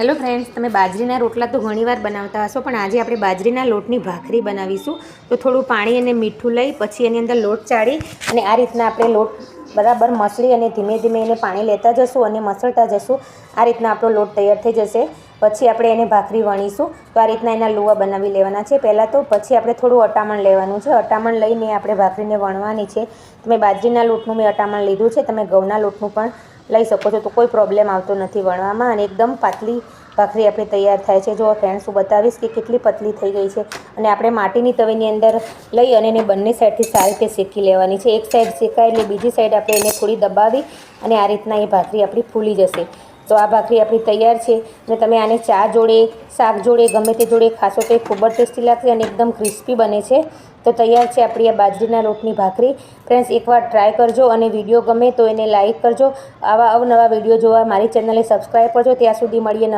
Hello friends, તમે બાજરીના રોટલા તો ઘણીવાર બનાવતા હશો, પણ આજે આપણે બાજરીના લોટની ભાખરી બનાવીશું. તો થોડું પાણી અને મીઠું લઈ પછી એની અંદર લોટ ચાળી અને આ રીતના આપણે લોટ બરાબર મસળી અને ધીમે ધીમે એને પાણી લેતા જશું અને મસળતા જશું. આ રીતના આપણો લોટ તૈયાર થઈ જશે. પછી આપણે એને ભાખરી વણીશું. તો આ રીતના એના લુવા બનાવી લેવાના છે પહેલાં તો. પછી આપણે થોડું અટામણ લેવાનું છે. અટામણ લઈને આપણે ભાખરીને વણવાની છે. તમે બાજરીના લોટનું મેં અટામણ લીધું છે, તમે ઘઉંના લોટનું પણ લઈ શકો છો, તો કોઈ પ્રોબ્લેમ આવતો નથી વણવામાં. અને એકદમ પાતળી ભાખરી આપણી તૈયાર થાય છે. જો ફ્રેન્ડ્સ, હું બતાવીશ કે કેટલી પતલી થઈ ગઈ છે. અને આપણે માટીની તવીની અંદર લઈ અને એને બંને સાઈડથી સારી રીતે શેકી લેવાની છે. એક સાઈડ શેકાય એટલે બીજી સાઈડ આપણે એને થોડી દબાવી અને આ રીતના એ ભાખરી આપણી ફૂલી જશે. તો આ ભાખરી આપણી તૈયાર છે. અને તમે આને ચા જોડે, શાક જોડે, ગમે તે જોડે ખાશો તો એ ખૂબ જ ટેસ્ટી લાગશે અને એકદમ ક્રિસ્પી બને છે. તો તૈયાર છે આપણી આ બાજરીના લોટની ભાખરી. ફ્રેન્ડ્સ, એકવાર ટ્રાય કરજો અને વિડીયો ગમે તો એને લાઇક કરજો. આવા અવનવા વિડીયો જોવા મારી ચેનલને સબસ્ક્રાઈબ કરજો. ત્યાં સુધી મળીએ.